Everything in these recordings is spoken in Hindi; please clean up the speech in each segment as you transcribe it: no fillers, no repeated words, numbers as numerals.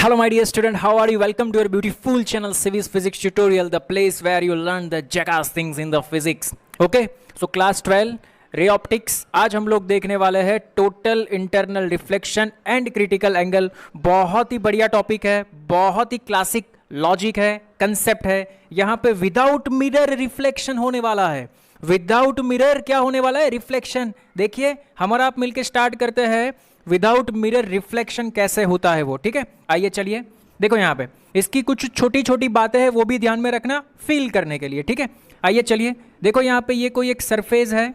Hello my dear student, how are you? Welcome to your beautiful channel Civis Physics Tutorial, the place where you learn the jackass things in the physics. Okay, so class 12 ray optics. आज हम लोग देखने वाले हैं total internal reflection and critical angle. बहुत ही बढ़िया टॉपिक है, बहुत ही क्लासिक लॉजिक है, कंसेप्ट है। यहाँ पे विदाउट मिरर रिफ्लेक्शन होने वाला है। विदाउट मिरर क्या होने वाला है? रिफ्लेक्शन। देखिए हमारा आप मिलके स्टार्ट करते हैं विदाउट मिरर रिफ्लेक्शन कैसे होता है वो। ठीक है, आइए चलिए देखो यहाँ पे इसकी कुछ छोटी छोटी बातें हैं, वो भी ध्यान में रखना फील करने के लिए। ठीक है, आइए चलिए देखो यहाँ पे ये कोई एक सरफेस है,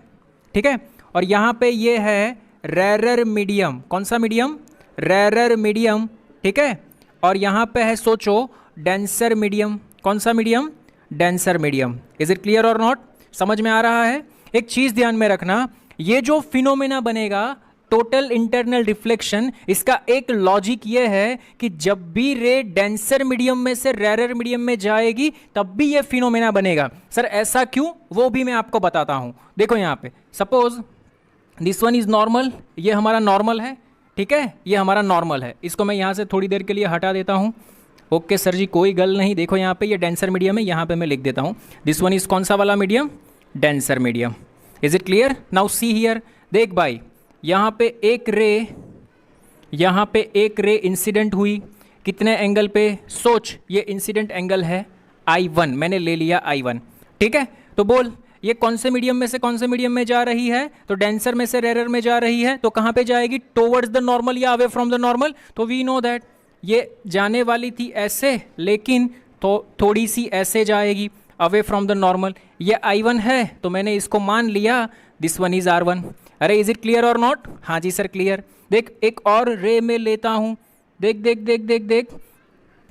ठीक है, और यहाँ पे ये है रेरर मीडियम। कौन सा मीडियम? Rarer medium. ठीक है, और यहाँ पे है सोचो डेंसर मीडियम। कौन सा medium? Denser medium. Is it clear और नॉट? समझ में आ रहा है? एक चीज ध्यान में रखना, ये जो फिनोमेना बनेगा टोटल इंटरनल रिफ्लेक्शन, इसका एक लॉजिक ये है कि जब भी रे डेंसर मीडियम में से रेरर मीडियम में जाएगी तब भी ये फिनोमेना बनेगा। सर ऐसा क्यों? वो भी मैं आपको बताता हूं। देखो यहाँ पे suppose this one is normal, ये हमारा नॉर्मल है। ठीक है, ये हमारा नॉर्मल है। इसको मैं यहाँ से थोड़ी देर के लिए हटा देता हूँ। ओके सर जी, कोई गल नहीं। देखो यहाँ पे ये डेंसर मीडियम है, यहाँ पे मैं लिख देता हूँ दिस वन इज कौन सा वाला medium? Denser medium. Is it clear? Now see here, देख भाई यहाँ पे एक रे इंसिडेंट हुई। कितने एंगल पे? सोच, ये इंसिडेंट एंगल है I1, मैंने ले लिया I1। ठीक है, तो बोल ये कौन से मीडियम में से कौन से मीडियम में जा रही है? तो डेंसर में से रेरर में जा रही है। तो कहाँ पे जाएगी? टुवर्ड्स द नॉर्मल या अवे फ्रॉम द नॉर्मल? तो वी नो दैट ये जाने वाली थी ऐसे, लेकिन तो थोड़ी सी ऐसे जाएगी अवे फ्रॉम द नॉर्मल। ये I1 है तो मैंने इसको मान लिया दिस वन इज R1। अरे इज इट क्लियर और नॉट? हाँ जी सर क्लियर। देख एक और रे में लेता हूँ, देख देख देख देख देख,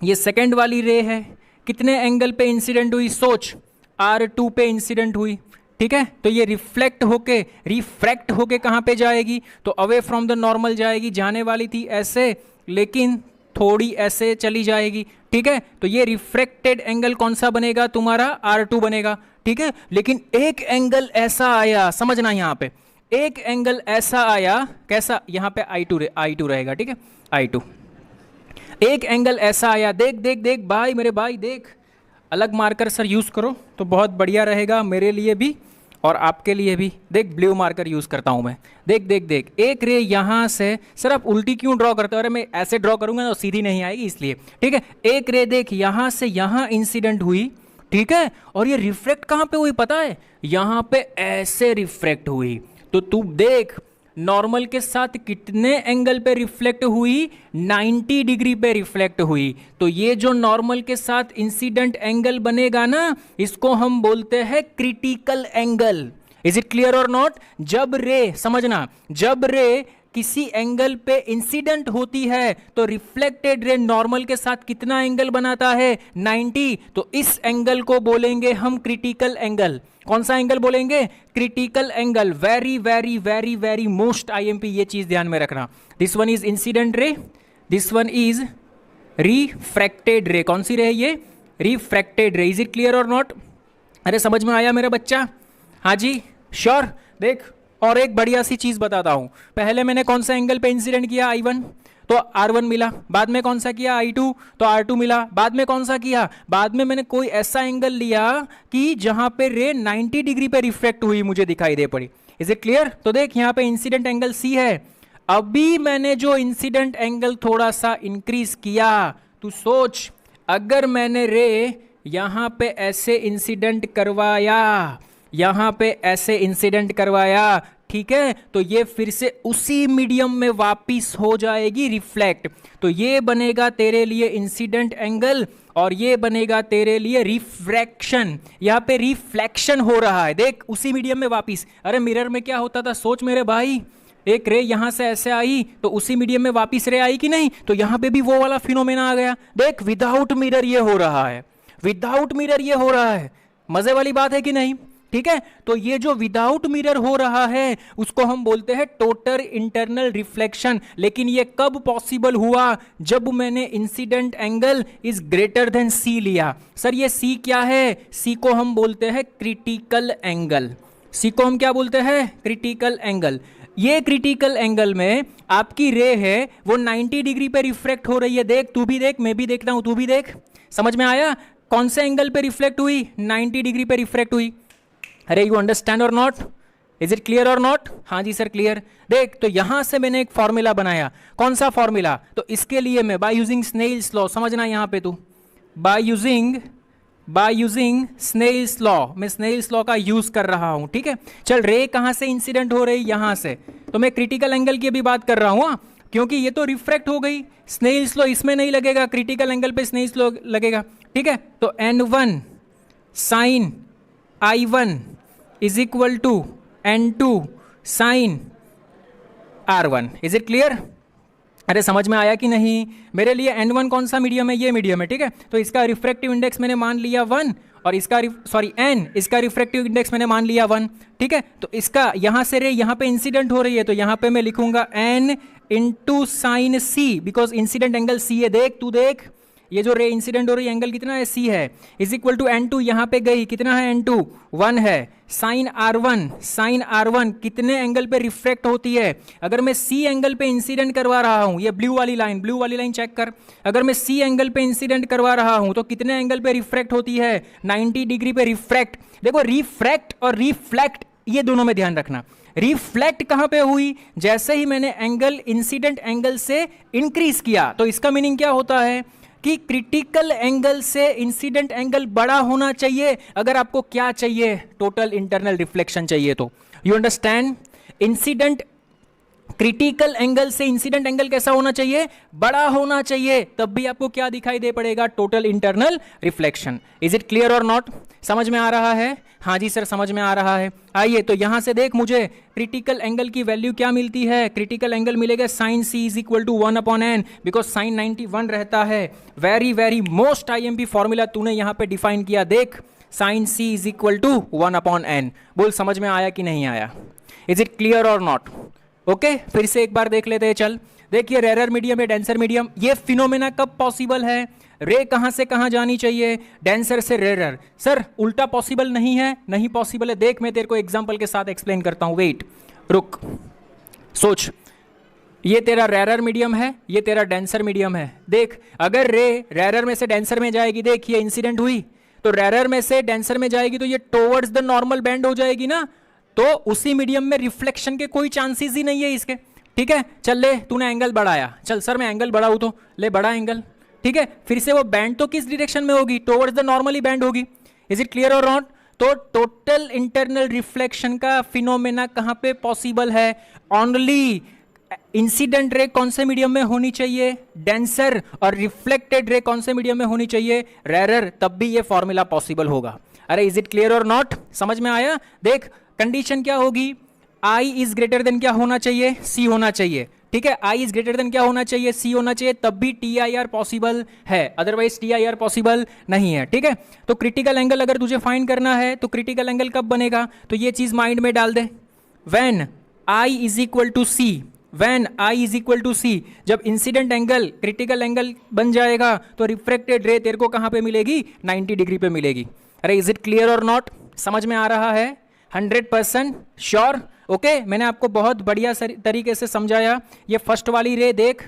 ये सेकंड वाली रे है। कितने एंगल पे इंसिडेंट हुई? सोच, R2 पे इंसिडेंट हुई। ठीक है, तो ये रिफ्लेक्ट होके कहाँ पे जाएगी? तो अवे फ्रॉम द नॉर्मल जाएगी। जाने वाली थी ऐसे, लेकिन थोड़ी ऐसे चली जाएगी। ठीक है, तो ये रिफ्रैक्टेड एंगल कौन सा बनेगा? तुम्हारा R2 बनेगा। ठीक है, लेकिन एक एंगल ऐसा आया, समझना यहाँ पे एक एंगल ऐसा आया, कैसा? यहाँ पे I2 रहेगा। ठीक है, I2 एक एंगल ऐसा आया। देख देख देख भाई, मेरे भाई देख, अलग मार्कर सर यूज़ करो तो बहुत बढ़िया रहेगा मेरे लिए भी और आपके लिए भी। देख ब्लू मार्कर यूज़ करता हूँ मैं। देख देख देख, एक रे यहाँ से, सर आप उल्टी क्यों ड्रॉ करते हो? अरे मैं ऐसे ड्रॉ करूँगा तो सीधी नहीं आएगी इसलिए। ठीक है, एक रे देख यहाँ से यहाँ इंसिडेंट हुई। ठीक है, और ये रिफ्लेक्ट कहाँ पे हुई पता है? यहाँ पे ऐसे रिफ्लेक्ट हुई। तो तू देख नॉर्मल के साथ कितने एंगल पे रिफ्लेक्ट हुई? 90 डिग्री पे रिफ्लेक्ट हुई। तो ये जो नॉर्मल के साथ इंसिडेंट एंगल बनेगा ना, इसको हम बोलते हैं critical angle. Is it clear और नॉट? जब रे, समझना, जब रे किसी एंगल पे इंसिडेंट होती है तो रिफ्लेक्टेड रे नॉर्मल के साथ कितना एंगल बनाता है? 90। तो इस एंगल को बोलेंगे हम क्रिटिकल एंगल। कौन सा एंगल बोलेंगे? Critical angle. Very very very very most IMP, ये चीज ध्यान में रखना। This one is incident ray, this one is refracted रे। कौन सी रे है ये? रिफ्रैक्टेड रे। इज इट क्लियर और नॉट? अरे समझ में आया मेरा बच्चा? हाँ जी श्योर। देख और एक बढ़िया सी चीज बताता हूं, पहले मैंने कौन सा एंगल पे इंसिडेंट किया? I1 तो R1 मिला। बाद में कौन सा किया? I2 तो R2 मिला। बाद में कौन सा किया? बाद में मैंने कोई ऐसा एंगल लिया कि जहां पे रे 90 डिग्री पे रिफ्लेक्ट हुई मुझे दिखाई दे पड़ी। Is it clear? तो देख यहाँ पे इंसिडेंट एंगल C है। अभी मैंने जो इंसिडेंट एंगल थोड़ा सा इंक्रीज किया, तू सोच, अगर मैंने रे यहां पे ऐसे इंसिडेंट करवाया, यहां पे ऐसे इंसिडेंट करवाया, ठीक है, तो ये फिर से उसी मीडियम में वापिस हो जाएगी रिफ्लेक्ट। तो ये बनेगा तेरे लिए इंसिडेंट एंगल और ये बनेगा तेरे लिए रिफ्रैक्शन। यहाँ पे रिफ्लेक्शन हो रहा है, देख उसी मीडियम में वापिस। अरे मिरर में क्या होता था? सोच मेरे भाई, एक रे यहां से ऐसे आई तो उसी मीडियम में वापिस रे आई कि नहीं? तो यहां पे भी वो वाला फिनोमेना आ गया। देख विदाउट मिरर ये हो रहा है, विदाउट मिरर ये हो रहा है। मजे वाली बात है कि नहीं? ठीक है, तो ये जो विदाउट मिरर हो रहा है उसको हम बोलते हैं टोटल इंटरनल रिफ्लेक्शन। लेकिन ये कब पॉसिबल हुआ? जब मैंने incident angle is greater than C लिया। सर ये C क्या है? C को हम बोलते हैं क्रिटिकल एंगल। C को हम क्या बोलते हैं? Critical angle. ये क्रिटिकल एंगल में आपकी रे है वो 90 डिग्री पे रिफ्लेक्ट हो रही है। देख, तू भी देख, मैं भी देखता हूं, तू भी देख। समझ में आया? कौन से एंगल पे रिफ्लेक्ट हुई? 90 डिग्री पे रिफ्लेक्ट हुई। अरे यू अंडरस्टैंड और नॉट? इज इट क्लियर और नॉट? हाँ जी सर क्लियर। देख, तो यहां से मैंने एक फॉर्मूला बनाया। कौन सा फॉर्मूला? तो इसके लिए मैं बाय यूजिंग स्नेल्स लॉ, समझना यहां पे तू, बाय यूजिंग स्नेल्स लॉ, मैं स्नेल्स लॉ का यूज कर रहा हूं। ठीक है, चल रे कहां से इंसिडेंट हो रही? यहां से। तो मैं क्रिटिकल एंगल की भी बात कर रहा हूं, क्योंकि ये तो रिफ्रैक्ट हो गई। स्नेल्स लॉ इसमें नहीं लगेगा, क्रिटिकल एंगल पे स्नेल्स लॉ लगेगा। ठीक है, तो N1 sine I1 is equal to N2 sine R1। Is it clear? अरे समझ में आया कि नहीं? मेरे लिए N1 कौन सा मीडियम है? ये मीडियम है। ठीक है, तो इसका रिफ्रैक्टिव इंडेक्स मैंने मान लिया 1 और इसका N, इसका रिफ्रैक्टिव इंडेक्स मैंने मान लिया 1। ठीक है, तो इसका यहां से रे यहां पे इंसिडेंट हो रही है, तो यहां पे मैं लिखूंगा N into sine C, because incident angle C है। देख, तू देख, ये जो रे इंसिडेंट हो रही है एंगल कितना है? C है, इज इक्वल टू N2, यहां पे गई, कितना है? N2 1 है। साइन R1 कितने एंगल पे रिफ्रैक्ट होती है? अगर मैं C एंगल पे इंसिडेंट करवा रहा हूं, ये ब्लू वाली लाइन चेक कर, अगर मैं C एंगल पे इंसिडेंट करवा रहा हूं तो कितने एंगल पे रिफ्रैक्ट होती है? 90 डिग्री पे रिफ्रैक्ट। देखो, रिफ्रैक्ट और रिफ्लेक्ट ये दोनों में ध्यान रखना। रिफ्लेक्ट कहां पे हुई? जैसे ही मैंने एंगल इंसिडेंट एंगल से इंक्रीज किया, तो इसका मीनिंग क्या होता है कि क्रिटिकल एंगल से इंसिडेंट एंगल बड़ा होना चाहिए। अगर आपको क्या चाहिए? टोटल इंटरनल रिफ्लेक्शन चाहिए। तो you understand, incident critical angle से इंसिडेंट एंगल कैसा होना चाहिए? बड़ा होना चाहिए, तब भी आपको क्या दिखाई दे पड़ेगा? Total internal reflection. Is it clear और नॉट? समझ में आ रहा है? हाँ जी सर समझ में आ रहा है। आइए, तो यहां से देख, मुझे क्रिटिकल एंगल की वैल्यू क्या मिलती है? क्रिटिकल एंगल मिलेगा sine C is equal to 1/n, because sine 91 रहता है। Very very most IMP formula तूने यहां पे डिफाइन किया। देख, sine C is equal to 1/n। बोल, समझ में आया कि नहीं आया? इज इट क्लियर और नॉट? ओके, फिर से एक बार देख लेते हैं। चल देखिए, रेरर मीडियम या डेंसर मीडियम, ये फिनोमेना कब पॉसिबल है? रे कहां से कहां जानी चाहिए? डेंसर से रेरर। सर उल्टा पॉसिबल नहीं है? नहीं पॉसिबल है। देख, मैं तेरे को एग्जांपल के साथ एक्सप्लेन करता हूं। वेट, रुक, सोच। ये तेरा रेरर मीडियम है, ये तेरा डेंसर मीडियम है। देख, अगर रे रेरर में से डेंसर में जाएगी, देख ये इंसिडेंट हुई, तो रेरर में से डेंसर में जाएगी तो ये टुवर्ड्स द नॉर्मल बेंड हो जाएगी ना, तो उसी मीडियम में रिफ्लेक्शन के कोई चांसेस ही नहीं है इसके। ठीक है, चल ले, तूने एंगल बढ़ाया, चल सर मैं एंगल बढ़ाऊं तो ले, बड़ा एंगल। ठीक है, फिर से वो बैंड तो किस डायरेक्शन में होगी? टुवर्ड्स द नॉर्मली बैंड होगी। इज इट क्लियर और नॉट? तो टोटल इंटरनल रिफ्लेक्शन का फिनोमेना कहां पे पॉसिबल है? ओनली इंसिडेंट रे कौन से मीडियम में होनी चाहिए? डेंसर। और रिफ्लेक्टेड रे कौन से मीडियम में होनी चाहिए? रेरर। तब भी ये फॉर्मूला पॉसिबल होगा। अरे इज इट क्लियर और नॉट? समझ में आया? देख, कंडीशन क्या होगी? I इज ग्रेटर देन क्या होना चाहिए? C होना चाहिए। ठीक है, I इज ग्रेटर देन क्या होना चाहिए? C होना चाहिए, तब भी TIR पॉसिबल है, अदरवाइज TIR पॉसिबल नहीं है। ठीक है, तो क्रिटिकल एंगल अगर तुझे फाइंड करना है तो क्रिटिकल एंगल कब बनेगा? तो ये चीज माइंड में डाल दे। When I is equal to C, when I is equal to C, जब इंसिडेंट एंगल क्रिटिकल एंगल बन जाएगा तो रिफ्रैक्टेड रे तेरे को कहां पे मिलेगी? 90 डिग्री पे मिलेगी। अरे इज इट क्लियर और नॉट? समझ में आ रहा है? 100% श्योर? ओके, मैंने आपको बहुत बढ़िया तरीके से समझाया। ये फर्स्ट वाली रे देख,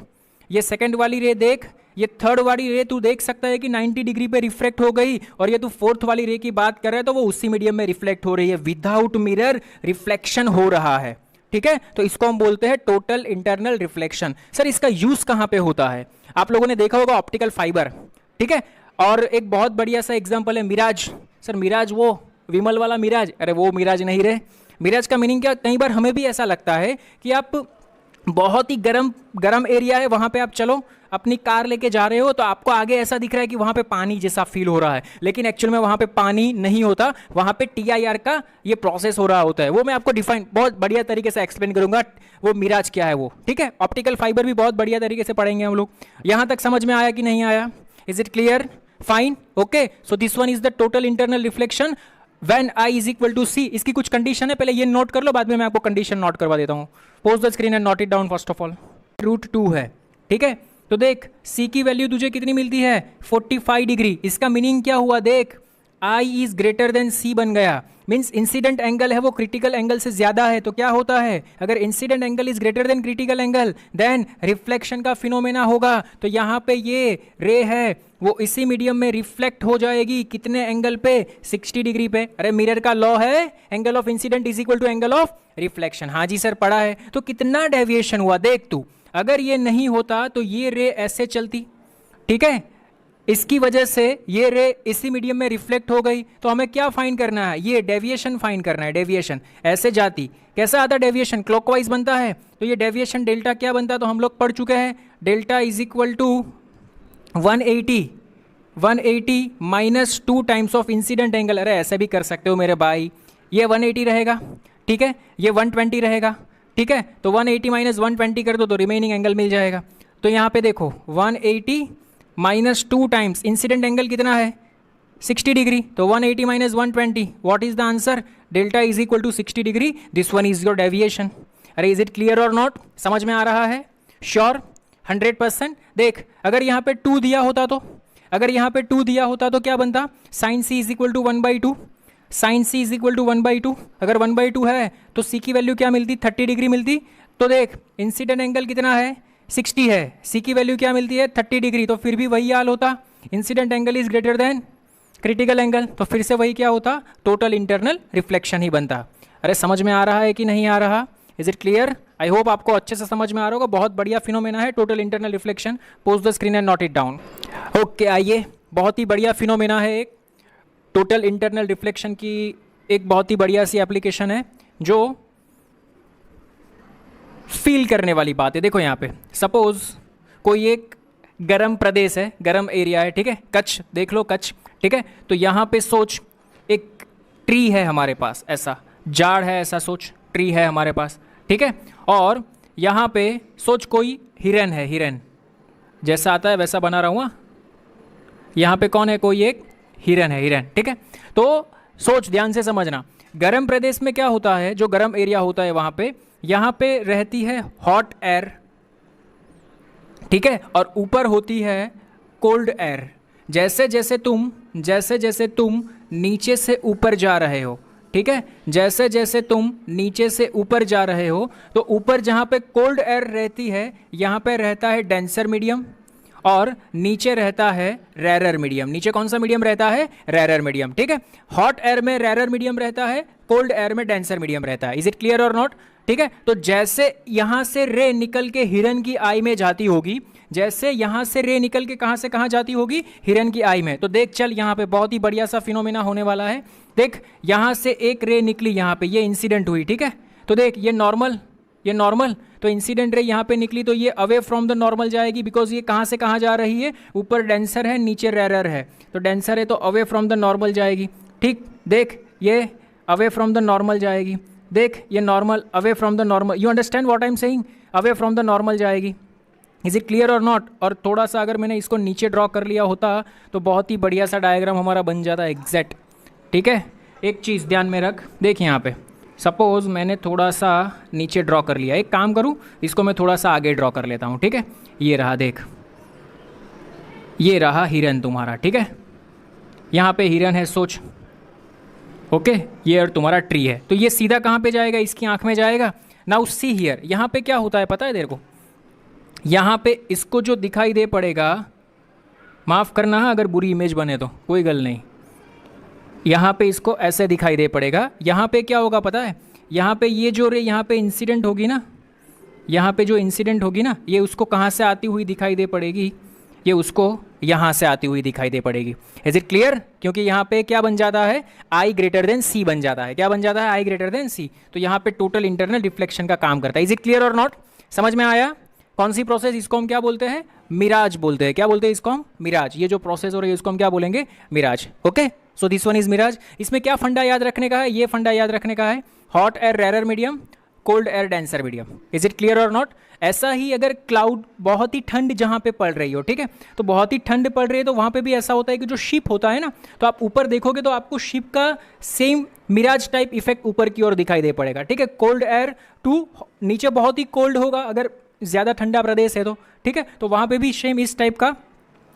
ये सेकंड वाली रे देख, ये थर्ड वाली रे तू देख सकता है कि 90 डिग्री पे रिफ्लेक्ट हो गई, और ये तू फोर्थ वाली रे की बात कर रहा है तो वो उसी मीडियम में रिफ्लेक्ट हो रही है, विदाउट मिरर रिफ्लेक्शन हो रहा है। ठीक है, तो इसको हम बोलते हैं टोटल इंटरनल रिफ्लेक्शन। सर इसका यूज कहां पे होता है? आप लोगों ने देखा होगा ऑप्टिकल फाइबर। ठीक है, और एक बहुत बढ़िया सा एग्जाम्पल है मिराज। सर मिराज वो विमल वाला मिराज? अरे वो मिराज नहीं रे। मिराज का मीनिंग क्या? कई बार हमें भी ऐसा लगता है कि आप बहुत ही गरम एरिया है, वहां पे आप चलो अपनी कार लेके जा रहे हो तो आपको आगे ऐसा दिख रहा है कि वहां पे पानी जैसा फील हो रहा है, लेकिन एक्चुअल में वहां पे पानी नहीं होता, वहां पे TIR का ये प्रोसेस हो रहा होता है। वो मैं आपको डिफाइन बहुत बढ़िया तरीके से एक्सप्लेन करूंगा, वो मिराज क्या है वो। ठीक है, ऑप्टिकल फाइबर भी बहुत बढ़िया तरीके से पढ़ेंगे हम लोग। यहां तक समझ में आया कि नहीं आया? Is it clear? Fine, okay. So this one is the total internal reflection when I is equal to C। इसकी कुछ कंडीशन है, पहले ये नोट कर लो, बाद में मैं आपको कंडीशन नोट करवा देता हूँ। Pose the screen and note it down first of all. √2 है। ठीक है, तो देख C की वैल्यू तुझे कितनी मिलती है? 45 डिग्री। इसका मीनिंग क्या हुआ? देख, I is greater than C बन गया, मीन्स इंसिडेंट एंगल है वो क्रिटिकल एंगल से ज्यादा है। तो क्या होता है, अगर incident angle is greater than critical angle then reflection का फिनोमेना होगा। तो यहाँ पे ये रे है वो इसी मीडियम में रिफ्लेक्ट हो जाएगी, कितने एंगल पे, 60 डिग्री पे। अरे मिरर का लॉ है angle of incident is equal to angle of reflection. हाँ जी सर पढ़ा है। तो कितना डेविएशन हुआ देख तू, अगर ये नहीं होता तो ये रे ऐसे चलती, ठीक है, इसकी वजह से ये रे इसी मीडियम में रिफ्लेक्ट हो गई। तो हमें क्या फाइंड करना है, ये डेविएशन फाइंड करना है। डेविएशन ऐसे जाती, कैसा आता डेविएशन, क्लॉकवाइज बनता है। तो ये डेविएशन डेल्टा क्या बनता है, तो हम लोग पढ़ चुके हैं, delta is equal to 180 minus 2 times of incident angle. अरे ऐसे भी कर सकते हो मेरे भाई, ये 180 रहेगा, ठीक है, ये 120 रहेगा, ठीक है। तो 180 माइनस 120 कर दो तो रिमेनिंग एंगल मिल जाएगा। तो यहाँ पे देखो 180 माइनस 2 टाइम्स इंसिडेंट एंगल कितना है, 60 डिग्री। तो 180 minus 120, what is the answer, delta is equal to 60 degree. This one is your deviation. अरे इज इट क्लियर और नॉट, समझ में आ रहा है, श्योर 100%। देख अगर यहाँ पे 2 दिया होता तो, अगर यहाँ पे 2 दिया होता तो क्या बनता, sine C is equal to 1/2, sine C is equal to 1/2। अगर 1/2 है तो सी की वैल्यू क्या मिलती, 30 डिग्री मिलती। तो देख इंसिडेंट एंगल कितना है, 60 है, सी की वैल्यू क्या मिलती है, 30 डिग्री। तो फिर भी वही हाल होता, incident angle is greater than critical angle. तो फिर से वही क्या होता, टोटल इंटरनल रिफ्लेक्शन ही बनता। अरे समझ में आ रहा है कि नहीं आ रहा, is it clear, I hope आपको अच्छे से समझ में आ रहा होगा। बहुत बढ़िया फिनोमेना है total internal reflection, post the screen and note it down. Okay आइए, बहुत ही बढ़िया फिनोमेना है एक, टोटल इंटरनल रिफ्लेक्शन की एक बहुत ही बढ़िया सी एप्लीकेशन है जो फील करने वाली बात है। देखो यहाँ पे सपोज कोई एक गर्म प्रदेश है, गर्म एरिया है, ठीक है, कच्छ देख लो, कच्छ, ठीक है। तो यहाँ पे सोच एक ट्री है हमारे पास, ऐसा जाड़ है, ऐसा सोच ट्री है हमारे पास, ठीक है। और यहाँ पे सोच कोई हिरन है, हिरन जैसा आता है वैसा बना रहा हूँ। यहाँ पे कौन है, कोई एक हिरन है, हिरन, ठीक है। तो सोच ध्यान से समझना, गर्म प्रदेश में क्या होता है, जो गर्म एरिया होता है वहाँ पे, यहाँ पे रहती है हॉट एयर, ठीक है, और ऊपर होती है कोल्ड एयर। जैसे जैसे तुम नीचे से ऊपर जा रहे हो, ठीक है, जैसे जैसे तुम नीचे से ऊपर जा रहे हो तो ऊपर जहाँ पे कोल्ड एयर रहती है यहाँ पे रहता है डेंसर मीडियम, और नीचे रहता है रेरर मीडियम। नीचे कौन सा मीडियम रहता है, रेरर मीडियम, ठीक है। हॉट एयर में रेरर मीडियम रहता है, कोल्ड एयर में डेंसर मीडियम रहता है। इज इट क्लियर और नॉट, ठीक है। तो जैसे यहाँ से रे निकल के हिरन की आई में जाती होगी, जैसे यहाँ से रे निकल के कहाँ से कहाँ जाती होगी, हिरन की आई में। तो देख चल, यहाँ पे बहुत ही बढ़िया सा फिनोमेना होने वाला है। देख यहाँ से एक रे निकली, यहाँ पे ये इंसिडेंट हुई, ठीक है। तो देख ये नॉर्मल, ये नॉर्मल, तो इंसिडेंट रे यहाँ पे निकली तो ये अवे फ्रॉम द नॉर्मल जाएगी, बिकॉज ये कहाँ से कहाँ जा रही है, ऊपर डेंसर है नीचे रेरर है। तो डेंसर है तो अवे फ्रॉम द नॉर्मल जाएगी, ठीक। देख ये अवे फ्रॉम द नॉर्मल जाएगी, देख ये normal away from the normal, you understand what I am saying, away from the normal जाएगी। इज इट क्लियर और नॉट। और थोड़ा सा अगर मैंने इसको नीचे ड्रॉ कर लिया होता तो बहुत ही बढ़िया सा डायग्राम हमारा बन जाता एग्जैक्ट, ठीक है। एक चीज़ ध्यान में रख, देख यहाँ पे सपोज मैंने थोड़ा सा नीचे ड्रॉ कर लिया, एक काम करूँ इसको मैं थोड़ा सा आगे ड्रॉ कर लेता हूँ, ठीक है। ये रहा, देख ये रहा हिरन तुम्हारा, ठीक है, यहाँ पे हिरन है, सोच, ओके। ये और तुम्हारा ट्री है, तो ये सीधा कहाँ पे जाएगा, इसकी आंख में जाएगा। नाउ सी हियर, यहाँ पे क्या होता है पता है तेरे को, यहाँ पे इसको जो दिखाई दे पड़ेगा, माफ़ करना है अगर बुरी इमेज बने तो कोई गल नहीं, यहाँ पे इसको ऐसे दिखाई दे पड़ेगा। यहाँ पे क्या होगा पता है, यहाँ पे ये जो रे यहाँ पे इंसिडेंट होगी ना, यहाँ पे जो इंसिडेंट होगी ना, ये उसको कहाँ से आती हुई दिखाई दे पड़ेगी, ये उसको यहाँ से आती हुई दिखाई दे पड़ेगी। इज इट क्लियर, क्योंकि यहाँ पे क्या बन जाता है, आई ग्रेटर देन सी बन जाता है। क्या बन जाता है, आई ग्रेटर देन सी। तो यहाँ पे टोटल इंटरनल रिफ्लेक्शन का काम करता है। इज इट क्लियर और नॉट, समझ में आया। कौन सी प्रोसेस, इसको हम क्या बोलते हैं, मिराज बोलते हैं। क्या बोलते हैं इसको हम, मिराज। ये जो प्रोसेस हो रही है इसको हम क्या बोलेंगे, mirage, okay. So this one is mirage. इसमें क्या फंडा याद रखने का है, ये फंडा याद रखने का है, hot air rarer medium, cold air denser medium. Is it clear और नॉट। ऐसा ही अगर क्लाउड, बहुत ही ठंड जहाँ पे पड़ रही हो, ठीक है, तो बहुत ही ठंड पड़ रही है तो वहाँ पे भी ऐसा होता है कि जो शिप होता है ना, तो आप ऊपर देखोगे तो आपको शिप का सेम मिराज टाइप इफेक्ट ऊपर की ओर दिखाई दे पड़ेगा, ठीक है। कोल्ड एयर टू नीचे बहुत ही कोल्ड होगा अगर ज़्यादा ठंडा प्रदेश है तो, ठीक है, तो वहाँ पे भी सेम इस टाइप का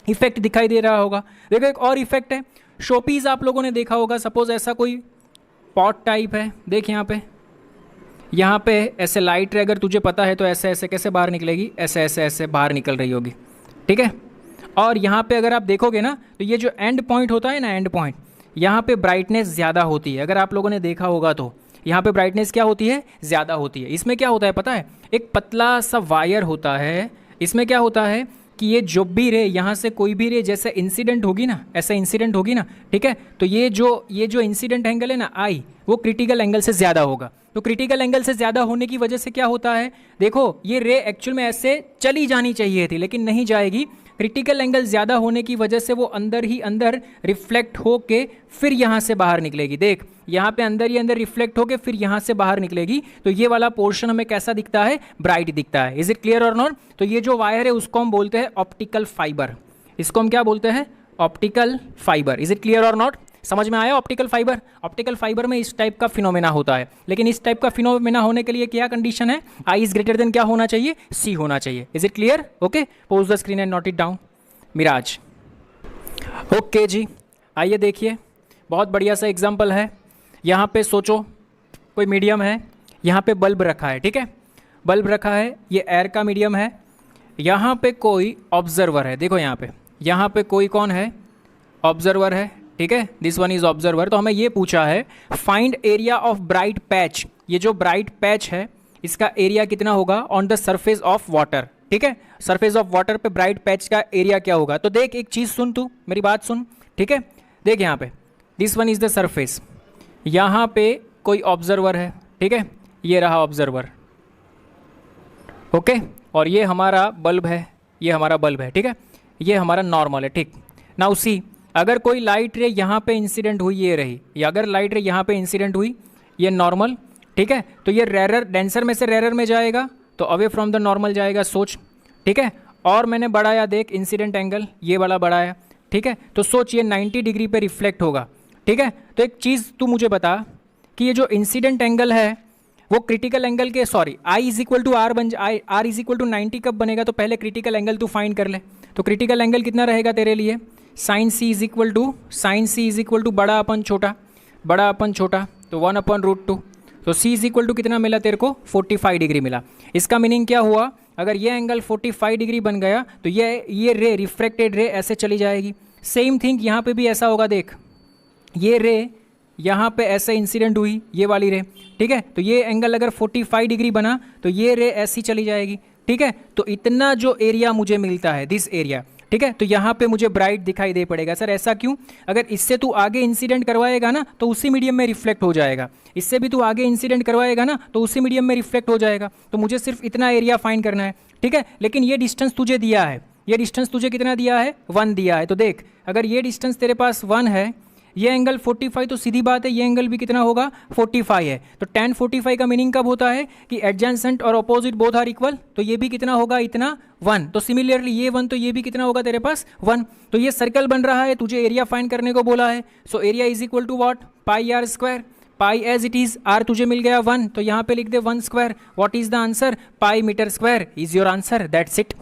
इफेक्ट दिखाई दे रहा होगा। देखो एक और इफेक्ट है, शोपीस आप लोगों ने देखा होगा, सपोज ऐसा कोई पॉट टाइप है, देख यहाँ पे ऐसे लाइट रे अगर तुझे पता है तो ऐसे ऐसे कैसे बाहर निकलेगी, ऐसे ऐसे ऐसे बाहर निकल रही होगी, ठीक है। और यहाँ पे अगर आप देखोगे ना तो ये जो एंड पॉइंट होता है ना, एंड पॉइंट, यहाँ पे ब्राइटनेस ज़्यादा होती है। अगर आप लोगों ने देखा होगा तो यहाँ पे ब्राइटनेस क्या होती है, ज़्यादा होती है। इसमें क्या होता है पता है, एक पतला सा वायर होता है, इसमें क्या होता है कि ये जो भी रे यहाँ से कोई भी रे जैसे इंसिडेंट होगी ना, ऐसे इंसिडेंट होगी ना, ठीक है, तो ये जो इंसिडेंट एंगल है ना आई, वो क्रिटिकल एंगल से ज़्यादा होगा। तो क्रिटिकल एंगल से ज़्यादा होने की वजह से क्या होता है, देखो ये रे एक्चुअल में ऐसे चली जानी चाहिए थी लेकिन नहीं जाएगी। क्रिटिकल एंगल ज़्यादा होने की वजह से वो अंदर ही अंदर रिफ्लेक्ट होके फिर यहाँ से बाहर निकलेगी। देख यहाँ पे अंदर ही अंदर रिफ्लेक्ट होके फिर यहाँ से बाहर निकलेगी। तो ये वाला पोर्शन हमें कैसा दिखता है, ब्राइट दिखता है। इज इट क्लियर और नॉट? तो ये जो वायर है उसको हम बोलते हैं ऑप्टिकल फाइबर। इसको हम क्या बोलते हैं, optical fibre. Is it clear और नॉट? समझ में आया ऑप्टिकल फाइबर? ऑप्टिकल फाइबर में इस टाइप का फिनोमेना होता है, लेकिन इस टाइप का फिनोमेना होने के लिए क्या कंडीशन है, आई इज ग्रेटर देन क्या होना चाहिए, सी होना चाहिए। Is it clear? Okay, pause the screen and note it down. Miraj, okay जी, आइए देखिए, बहुत बढ़िया सा एग्जाम्पल है। यहाँ पे सोचो कोई मीडियम है, यहाँ पे बल्ब रखा है, ठीक है, बल्ब रखा है, ये एयर का मीडियम है। यहाँ पे कोई ऑब्जर्वर है, देखो यहाँ पे कोई कौन है, ऑब्जर्वर है, ठीक है, दिस वन इज ऑब्जर्वर। तो हमें ये पूछा है find area of bright patch. ये जो ब्राइट पैच है इसका एरिया कितना होगा on the surface of water, ठीक है, सरफेस ऑफ वाटर पे ब्राइट पैच का एरिया क्या होगा। तो देख एक चीज़ सुन, तू मेरी बात सुन, ठीक है, देख यहाँ पे this one is the surface, यहाँ पे कोई ऑब्जर्वर है, ठीक है, ये रहा ऑब्जर्वर, ओके, और ये हमारा बल्ब है, ये हमारा बल्ब है, ठीक है, ये हमारा नॉर्मल है, ठीक। नाउ सी, अगर कोई लाइट रे यहाँ पे इंसिडेंट हुई, ये रही, या अगर लाइट रे यहाँ पे इंसिडेंट हुई, ये नॉर्मल, ठीक है, तो ये रेरर, डेंसर में से रेरर में जाएगा तो अवे फ्रॉम द नॉर्मल जाएगा, सोच, ठीक है। और मैंने बढ़ाया, देख इंसिडेंट एंगल ये वाला बढ़ाया, ठीक है, तो सोच ये 90 डिग्री पे रिफ्लेक्ट होगा, ठीक है। तो एक चीज़ तू मुझे बता कि ये जो इंसिडेंट एंगल है वो क्रिटिकल एंगल के, sorry, I is equal to R one, R is equal to 90 कब बनेगा, तो पहले क्रिटिकल एंगल तू फाइंड कर ले। तो क्रिटिकल एंगल कितना रहेगा तेरे लिए, sine C is equal to बड़ा अपन छोटा, बड़ा अपन छोटा, तो 1/√2। तो c इज इक्वल टू कितना मिला तेरे को, 45 डिग्री मिला। इसका मीनिंग क्या हुआ, अगर ये एंगल 45 डिग्री बन गया तो ये रे, रिफ्रैक्टेड रे ऐसे चली जाएगी। सेम थिंग यहाँ पे भी ऐसा होगा, देख ये रे यहाँ पे ऐसे इंसिडेंट हुई, ये वाली रे, ठीक है, तो ये एंगल अगर 45 डिग्री बना तो ये रे ऐसी चली जाएगी, ठीक है। तो इतना जो एरिया मुझे मिलता है, दिस एरिया, ठीक है, तो यहाँ पे मुझे ब्राइट दिखाई दे पड़ेगा। सर ऐसा क्यों, अगर इससे तू आगे इंसिडेंट करवाएगा ना तो उसी मीडियम में रिफ्लेक्ट हो जाएगा, इससे भी तू आगे इंसिडेंट करवाएगा ना तो उसी मीडियम में रिफ्लेक्ट हो जाएगा। तो मुझे सिर्फ इतना एरिया फाइंड करना है, ठीक है, लेकिन ये डिस्टेंस तुझे दिया है, ये डिस्टेंस तुझे कितना दिया है, 1 दिया है। तो देख अगर ये डिस्टेंस तेरे पास 1 है, ये एंगल 45, तो सीधी बात है ये एंगल भी कितना होगा, 45 है। तो tan 45 का मीनिंग कब होता है कि एडजेसेंट और अपोजिट बोथ आर इक्वल, तो ये भी कितना होगा, इतना 1। तो सिमिलरली ये 1, तो ये भी कितना होगा तेरे पास 1। तो ये सर्कल बन रहा है, तुझे एरिया फाइंड करने को बोला है। So area is equal to what, pi R square, pi as it is, R तुझे मिल गया 1, तो यहाँ पे लिख दे 1 square. What is the answer, pi metre square is your answer, that's it.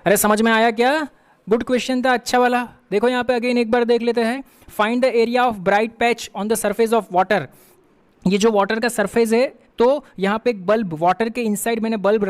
अरे समझ में आया क्या, गुड क्वेश्चन था, अच्छा वाला। देखो यहाँ पे अगेन एक बार देख लेते हैं, find the area of bright patch on the surface of water. ये जो वाटर का सरफेस है, तो यहाँ पे एक बल्ब, वाटर के इनसाइड मैंने बल्ब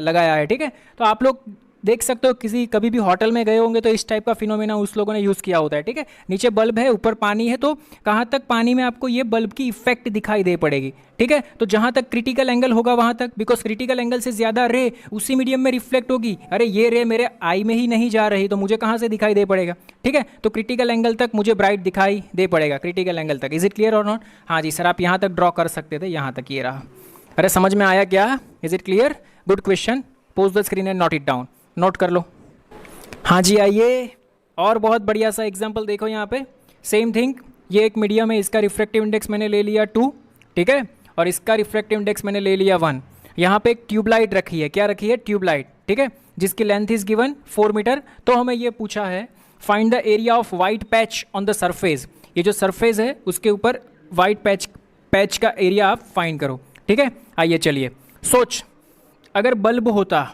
लगाया है, ठीक है। तो आप लोग देख सकते हो, कभी भी होटल में गए होंगे तो इस टाइप का फिनोमेना उस लोगों ने यूज़ किया होता है, ठीक है। नीचे बल्ब है, ऊपर पानी है, तो कहाँ तक पानी में आपको ये बल्ब की इफेक्ट दिखाई दे पड़ेगी, ठीक है। तो जहाँ तक क्रिटिकल एंगल होगा वहाँ तक, बिकॉज क्रिटिकल एंगल से ज़्यादा रे उसी मीडियम में रिफ्लेक्ट होगी। अरे ये रे मेरे आई में ही नहीं जा रही तो मुझे कहाँ से दिखाई दे पड़ेगा, ठीक है। तो क्रिटिकल एंगल तक मुझे ब्राइट दिखाई दे पड़ेगा, क्रिटिकल एंगल तक। इज इट क्लियर और नॉट? हाँ जी सर, आप यहाँ तक ड्रॉ कर सकते थे, यहाँ तक ये रहा। अरे समझ में आया क्या? Is it clear? Good question, pause the screen and note it down, note कर लो। हाँ जी आइए, और बहुत बढ़िया सा एग्जाम्पल देखो यहाँ पे, सेम थिंग, ये एक मीडियम है, इसका रिफ्रैक्टिव इंडेक्स मैंने ले लिया 2, ठीक है, और इसका रिफ्रैक्टिव इंडेक्स मैंने ले लिया 1। यहाँ पे एक ट्यूबलाइट रखी है, क्या रखी है, ट्यूबलाइट, ठीक है, जिसकी लेंथ इज गिवन 4 मीटर। तो हमें ये पूछा है find the area of white patch on the surface. ये जो सरफेस है उसके ऊपर वाइट पैच का एरिया आप फाइंड करो, ठीक है। आइए चलिए, सोच अगर बल्ब होता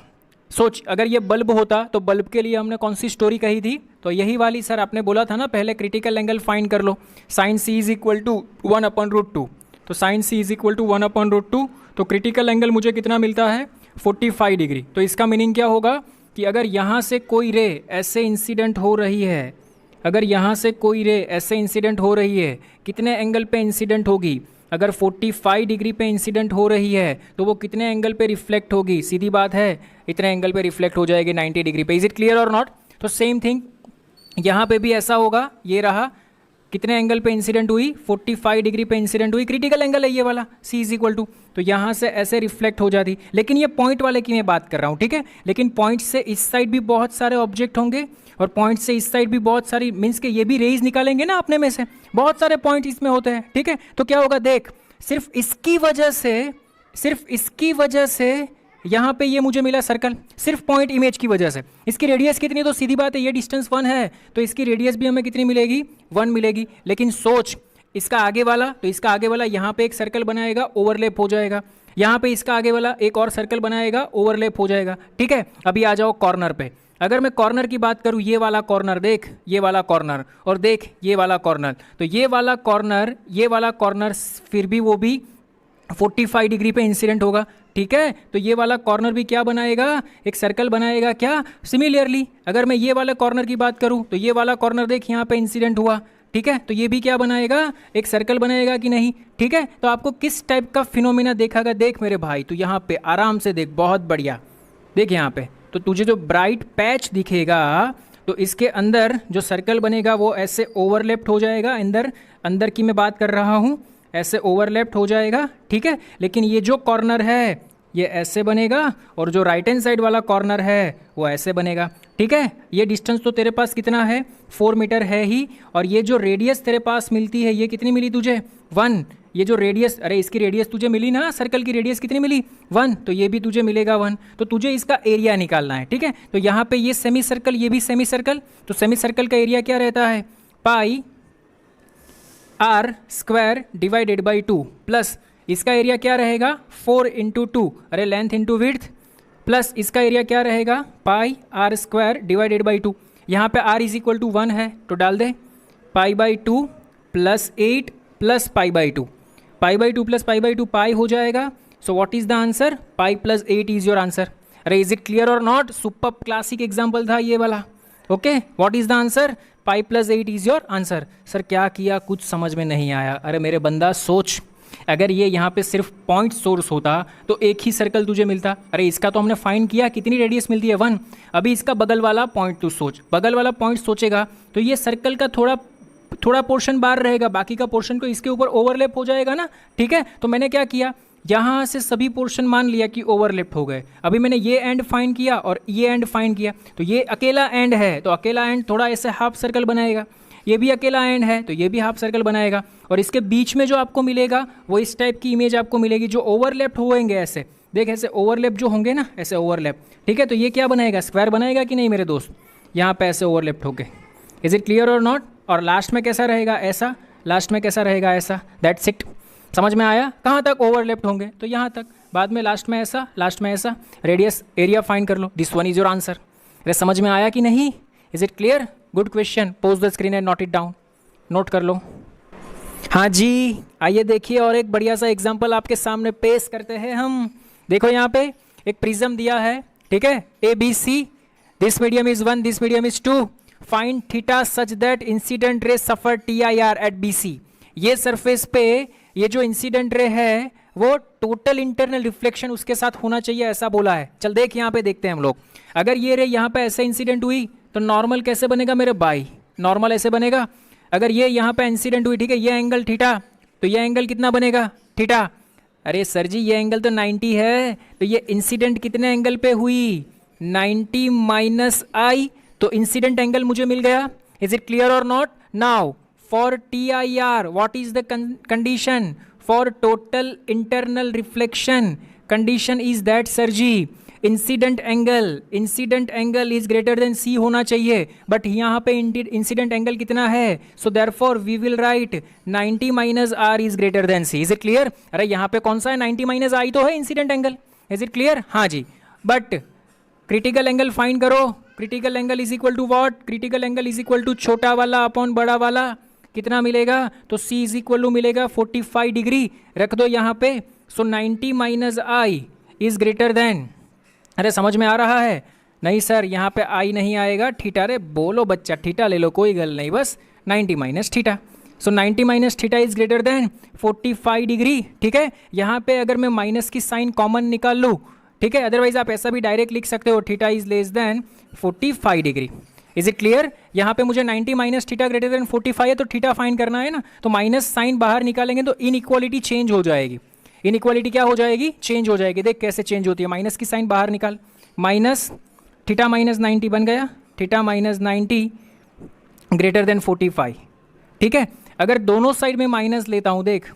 सोच, अगर ये बल्ब होता तो बल्ब के लिए हमने कौन सी स्टोरी कही थी? तो यही वाली सर, आपने बोला था ना पहले क्रिटिकल एंगल फाइंड कर लो, sine C is equal to 1/√2। तो sine C is equal to 1/√2, तो क्रिटिकल एंगल मुझे कितना मिलता है? 45 डिग्री। तो इसका मीनिंग क्या होगा कि अगर यहाँ से कोई रे ऐसे इंसिडेंट हो रही है, अगर यहाँ से कोई रे ऐसे इंसिडेंट हो रही है, कितने एंगल पे इंसिडेंट होगी? अगर 45 डिग्री पे इंसिडेंट हो रही है तो वो कितने एंगल पे रिफ्लेक्ट होगी? सीधी बात है, इतने एंगल पे रिफ्लेक्ट हो जाएगी 90 डिग्री पे। इज इट क्लियर और नॉट? तो सेम थिंग यहाँ पे भी ऐसा होगा। ये रहा, कितने एंगल पे इंसिडेंट हुई? 45 डिग्री पे इंसिडेंट हुई, क्रिटिकल एंगल है ये वाला, C इज इक्वल टू, तो यहाँ से ऐसे रिफ्लेक्ट हो जाती। लेकिन ये पॉइंट वाले की मैं बात कर रहा हूँ, ठीक है। लेकिन पॉइंट से इस साइड भी बहुत सारे ऑब्जेक्ट होंगे और पॉइंट से इस साइड भी बहुत सारी, मीन्स के ये भी रेज निकालेंगे ना अपने में से, बहुत सारे पॉइंट इसमें होते हैं, ठीक है। तो क्या होगा देख, सिर्फ इसकी वजह से यहाँ पे ये मुझे मिला सर्कल, सिर्फ पॉइंट इमेज की वजह से। इसकी रेडियस कितनी? तो सीधी बात है, ये डिस्टेंस 1 है तो इसकी रेडियस भी हमें कितनी मिलेगी? 1 मिलेगी। लेकिन सोच, इसका आगे वाला, तो इसका आगे वाला यहाँ पे एक सर्कल बनाएगा, ओवरलैप हो जाएगा, यहाँ पे इसका आगे वाला एक और सर्कल बनाएगा, ओवरलैप हो जाएगा, ठीक है। अभी आ जाओ कॉर्नर पे। अगर मैं कॉर्नर की बात करूँ, ये वाला कॉर्नर देख, ये वाला कॉर्नर, और देख ये वाला कॉर्नर, तो ये वाला कॉर्नर फिर भी वो भी 45 डिग्री पे इंसिडेंट होगा, ठीक है। तो ये वाला कॉर्नर भी क्या बनाएगा? एक सर्कल बनाएगा, क्या? सिमिलरली अगर मैं ये वाले कॉर्नर की बात करूं तो ये वाला कॉर्नर देख यहाँ पे इंसिडेंट हुआ, ठीक है। तो ये भी क्या बनाएगा? एक सर्कल बनाएगा कि नहीं, ठीक है। तो आपको किस टाइप का फिनोमिना देखागा? देख मेरे भाई, तो यहाँ पे आराम से देख, बहुत बढ़िया देख यहाँ पे, तो तुझे जो ब्राइट पैच दिखेगा तो इसके अंदर जो सर्कल बनेगा वो ऐसे ओवरलैप्ड हो जाएगा, अंदर की मैं बात कर रहा हूँ, ऐसे ओवरलैप्ड हो जाएगा, ठीक है। लेकिन ये जो कॉर्नर है ये ऐसे बनेगा और जो राइट हैंड साइड वाला कॉर्नर है वो ऐसे बनेगा, ठीक है। ये डिस्टेंस तो तेरे पास कितना है? 4 मीटर है ही, और ये जो रेडियस तेरे पास मिलती है ये कितनी मिली तुझे? 1। ये जो रेडियस, अरे इसकी रेडियस तुझे मिली ना, सर्कल की रेडियस कितनी मिली? 1, तो ये भी तुझे मिलेगा 1। तो तुझे इसका एरिया निकालना है, ठीक है। तो यहाँ पे ये सेमी सर्कल, ये भी सेमी सर्कल, तो सेमी सर्कल का एरिया क्या रहता है? पाई r² डिवाइडेड बाई 2 प्लस इसका एरिया क्या रहेगा? 4 इंटू 2, अरे लेंथ इंटू विड्थ, प्लस इसका एरिया क्या रहेगा? पाई r² डिवाइडेड बाई 2। यहाँ पे r इज इक्वल टू 1 है तो डाल दे, pi by 2 plus 8 plus pi by 2, pi by 2 plus pi by 2 pi हो जाएगा। So what is the answer? Pi plus 8 is your answer. अरे इज इट क्लियर और नॉट? सुपर क्लासिक एग्जाम्पल था ये वाला, okay. What is the answer? Pi plus 8 is your answer. Sir क्या किया, कुछ समझ में नहीं आया। अरे मेरे बंदा सोच, अगर ये यहाँ पे सिर्फ पॉइंट सोर्स होता तो एक ही सर्कल तुझे मिलता। अरे इसका तो हमने फाइंड किया, कितनी रेडियस मिलती है? 1। अभी इसका बगल वाला पॉइंट तू सोच, बगल वाला पॉइंट सोचेगा तो ये सर्कल का थोड़ा पोर्शन बाहर रहेगा, बाकी का पोर्शन को इसके ऊपर ओवरलैप हो जाएगा ना, ठीक है। तो मैंने क्या किया, यहाँ से सभी पोर्शन मान लिया कि ओवरलैप हो गए। अभी मैंने ये एंड फाइंड किया और ये एंड फाइंड किया, तो ये अकेला एंड है तो अकेला एंड थोड़ा ऐसे हाफ सर्कल बनाएगा, ये भी अकेला एंड है तो ये भी हाफ सर्कल बनाएगा, और इसके बीच में जो आपको मिलेगा वो इस टाइप की इमेज आपको मिलेगी जो ओवरलैप होंगे ऐसे, देख ऐसे ओवरलैप जो होंगे ना, ऐसे ओवरलैप, ठीक है। तो ये क्या बनाएगा? स्क्वायर बनाएगा कि नहीं मेरे दोस्त? यहाँ पे ऐसे ओवरलैप होके। इज इट क्लियर और नॉट? और लास्ट में कैसा रहेगा? ऐसा, लास्ट में कैसा रहेगा? ऐसा। That's it. समझ में आया? कहाँ तक ओवरलैप्ड होंगे? तो यहाँ तक, बाद में लास्ट में ऐसा, लास्ट में ऐसा। रेडियस एरिया फाइंड कर लो, this one is your answer. अरे समझ में आया कि नहीं? Is it clear? Good question. Pause the screen and note it down, note कर लो। हाँ जी, आइए देखिए और एक बढ़िया सा एग्जाम्पल आपके सामने पेश करते हैं हम। देखो यहाँ पे एक प्रिज्म दिया है, ठीक है, ABC, this medium is 1, this medium is 2, find theta such that incident ray suffer TIR at BC। ये सरफेस पे ये जो इंसिडेंट रे है वो टोटल इंटरनल रिफ्लेक्शन उसके साथ होना चाहिए, ऐसा बोला है। चल देख यहाँ पे देखते हैं हम लोग। अगर ये रे यहाँ पे ऐसे इंसिडेंट हुई तो नॉर्मल कैसे बनेगा मेरे भाई? नॉर्मल ऐसे बनेगा। अगर ये यहाँ पे इंसिडेंट हुई, ठीक है, ये एंगल थीटा, तो ये एंगल कितना बनेगा? थीटा। अरे सर जी ये एंगल तो 90 है, तो ये इंसिडेंट कितने एंगल पे हुई? 90 माइनस I, तो इंसिडेंट एंगल मुझे मिल गया। इज इट क्लियर और not? Now for TIR what is the condition? For total internal reflection condition is that sir जी incident angle is greater than C होना चाहिए, बट यहाँ पे इंसिडेंट एंगल कितना है? So therefore we will write 90 minus R is greater than C। Is it clear? अरे यहाँ पे कौन सा है? 90 माइनस I तो है incident angle. Is it clear? हाँ जी, बट क्रिटिकल एंगल फाइंड करो। Critical angle is equal to what? Critical angle is equal to छोटा वाला अपॉन बड़ा वाला। कितना मिलेगा? तो C इज इक्वल टू मिलेगा 45 डिग्री। रख दो यहाँ पे। सो 90 minus I is greater then, अरे समझ में आ रहा है? नहीं सर यहाँ पे आई नहीं आएगा, थीटा। अरे बोलो बच्चा, थीटा ले लो, कोई गल नहीं, बस 90 minus theta. So 90 minus theta is greater then 45 degree. ठीक है, यहाँ पे अगर मैं माइनस की साइन कॉमन निकाल लूँ, ठीक है, अदरवाइज आप ऐसा भी डायरेक्ट लिख सकते हो, theta is less than 45 degree. Is it clear? यहाँ पे मुझे 90 माइनस थीटा ग्रेटर देन 45 है, तो थीटा फाइंड करना है ना, तो माइनस साइन बाहर निकालेंगे तो इनइक्वालिटी चेंज हो जाएगी। इनइक्वालिटी क्या हो जाएगी? चेंज हो जाएगी। देख कैसे चेंज होती है, माइनस की साइन बाहर निकाल, माइनस थीटा माइनस 90 बन गया, थीटा माइनस 90 ग्रेटर देन 45। ठीक है, अगर दोनों साइड में माइनस लेता हूँ, देख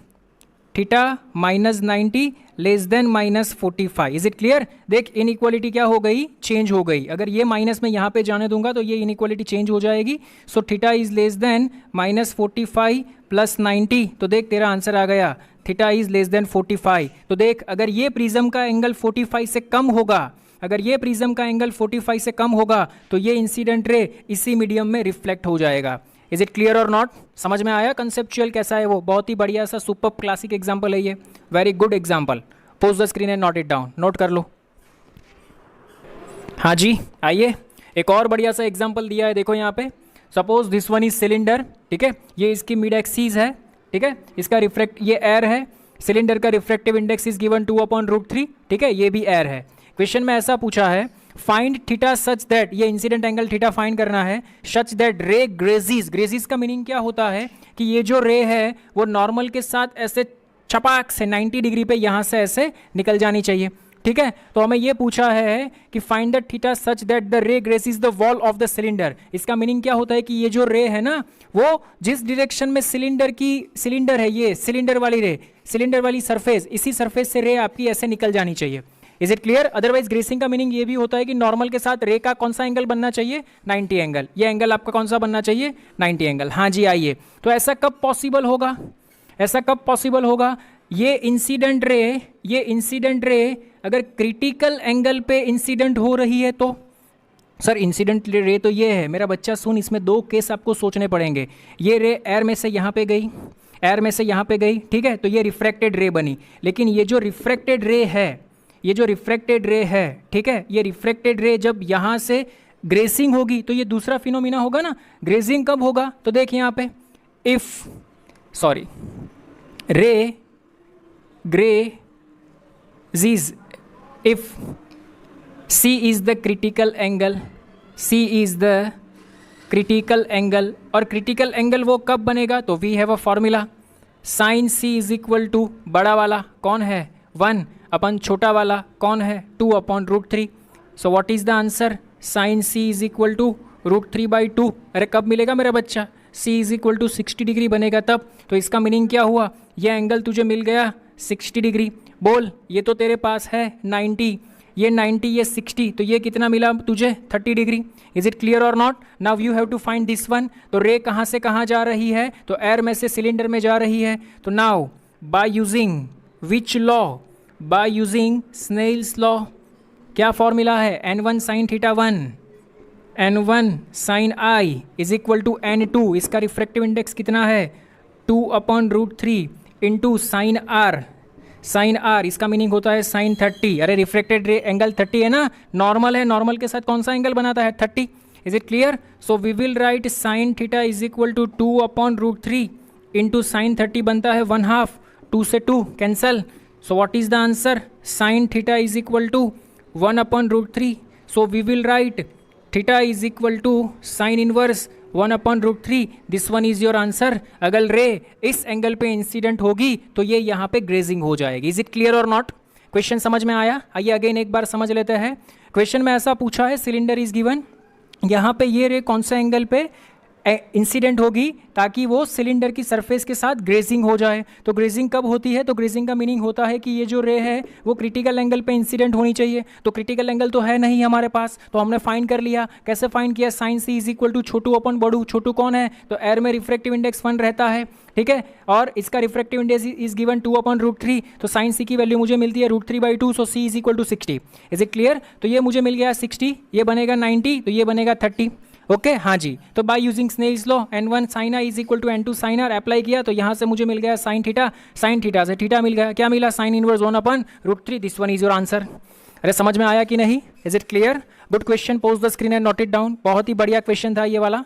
theta minus 90 less than minus 45। Is it clear? देख इनइक्वालिटी क्या हो गई? चेंज हो गई। अगर ये माइनस में यहाँ पे जाने दूंगा तो ये इनइक्वालिटी चेंज हो जाएगी। So theta is less then minus 45 plus 90। तो देख तेरा आंसर आ गया, थीटा इज लेस देन 45। तो देख अगर ये प्रिज्म का एंगल 45 से कम होगा, अगर ये प्रिज्म का एंगल 45 से कम होगा तो ये इंसिडेंट रे इसी मीडियम में रिफ्लेक्ट हो जाएगा। इज इट क्लियर और नॉट? समझ में आया कंसेप्चुअल कैसा है वो? बहुत ही बढ़िया सा सुपर क्लासिक एग्जांपल है ये, very good example. Pose the screen and note it down, note कर लो। हाँ जी, आइए एक और बढ़िया सा एग्जांपल दिया है, देखो यहाँ पे। Suppose this one is cylinder, ठीक है, ये इसकी मिड एक्सिस है, ठीक है, इसका रिफ्रेक्ट, ये एयर है, सिलेंडर का रिफ्रेक्टिव इंडेक्स इज गिवन 2/√3, ठीक है, ये भी एयर है। क्वेश्चन में ऐसा पूछा है, फाइंड थीटा सच दैट, ये इंसिडेंट एंगल थीटा फाइंड करना है, सच दैट रे ग्रेजिस। ग्रेजिस का मीनिंग क्या होता है कि ये जो रे है वो नॉर्मल के साथ ऐसे छपाक से 90 डिग्री पे यहाँ से ऐसे निकल जानी चाहिए। ठीक है, तो हमें ये पूछा है कि find the theta such that the ray grazes the wall of the cylinder. इसका मीनिंग क्या होता है कि ये जो रे है ना, वो जिस डायरेक्शन में सिलेंडर है, ये सिलेंडर वाली रे, सिलेंडर वाली सरफेस, इसी सरफेस से रे आपकी ऐसे निकल जानी चाहिए। Is it clear? Otherwise gracing का मीनिंग ये भी होता है कि नॉर्मल के साथ रे का कौन सा एंगल बनना चाहिए? 90 एंगल। ये एंगल आपका कौन सा बनना चाहिए? 90 एंगल। हाँ जी, आइए, तो ऐसा कब पॉसिबल होगा? ऐसा कब पॉसिबल होगा? ये इंसिडेंट रे अगर क्रिटिकल एंगल पे इंसिडेंट हो रही है तो। सर इंसिडेंट रे तो ये है, मेरा बच्चा सुन, इसमें दो केस आपको सोचने पड़ेंगे। ये रे एयर में से यहाँ पे गई, एयर में से यहाँ पे गई, ठीक है, तो ये रिफ्रैक्टेड रे बनी। लेकिन ये जो रिफ्रैक्टेड रे है, ठीक है, ये रिफ्रैक्टेड रे जब यहाँ से ग्रेसिंग होगी तो ये दूसरा फिनोमिना होगा ना। ग्रेसिंग कब होगा? तो देख यहाँ पे, रे ग्रेजिस if C is the critical angle, और critical angle वो कब बनेगा? तो we have a formula, sin C is equal to बड़ा वाला कौन है? 1 अपन छोटा वाला कौन है? 2/√3। so what is the answer? sin C is equal to √3/2। अरे कब मिलेगा मेरा बच्चा? C is equal to 60 degree बनेगा तब। तो इसका मीनिंग क्या हुआ? यह एंगल तुझे मिल गया 60 डिग्री। बोल, ये तो तेरे पास है 90, ये 90, ये 60, तो ये कितना मिला तुझे? 30 डिग्री। इज इट क्लियर और not? Now you have to find this one. तो रे कहाँ से कहाँ जा रही है? तो एयर में से सिलेंडर में जा रही है। तो now by using which law? By using Snell's law. क्या फॉर्मूला है? n1 sin θ1, n1 sin I is equal to n2, इसका रिफ्रैक्टिव इंडेक्स कितना है? 2/√3 इंटू साइन R, इसका मीनिंग होता है sin 30। अरे रिफ्रैक्टेड रे एंगल 30 है ना, नॉर्मल है, नॉर्मल के साथ कौन सा एंगल बनाता है? 30। Is it clear? So we will write sin θ is equal to 2/√3 into sine 30 बनता है 1/2, 2 से 2 cancel. So what is the answer? sin θ is equal to 1/√3। So we will write θ is equal to sine inverse 1/√3। This one is your answer. अगर रे इस एंगल पे इंसिडेंट होगी तो ये यहाँ पे ग्रेजिंग हो जाएगी। इज इट क्लियर और नॉट? क्वेश्चन समझ में आया? आइए अगेन एक बार समझ लेते हैं। क्वेश्चन में ऐसा पूछा है, सिलेंडर इज गिवन, यहाँ पे ये रे कौन सा एंगल पे इंसिडेंट होगी ताकि वो सिलेंडर की सरफेस के साथ ग्रेजिंग हो जाए। तो ग्रेजिंग कब होती है? तो ग्रेजिंग का मीनिंग होता है कि ये जो रे है वो क्रिटिकल एंगल पे इंसिडेंट होनी चाहिए। तो क्रिटिकल एंगल तो है नहीं हमारे पास, तो हमने फाइंड कर लिया। कैसे फाइंड किया? Sine C is equal to छोटू अपन बड़ू। छोटू कौन है? तो एयर में रिफ्रैक्टिव इंडेक्स 1 रहता है, ठीक है, और इसका रिफ्रैक्टिव इंडेक्स इज गिवन 2/√3। तो साइन सी की वैल्यू मुझे मिलती है √3/2, so C is equal to 60। Is it clear? तो ये मुझे मिल गया 60, ये बनेगा 90, तो ये बनेगा 30। ओके हाँ जी। तो by using Snell's law n1 sin i is equal to n2 sin r apply किया, तो यहाँ से मुझे मिल गया साइन थीटा, साइन थीटा से थीटा मिल गया, क्या मिला? Sine inverse 1/√3। This one is your answer. अरे समझ में आया कि नहीं? Is it clear? Good question, pause the screen and note it down. बहुत ही बढ़िया क्वेश्चन था ये वाला।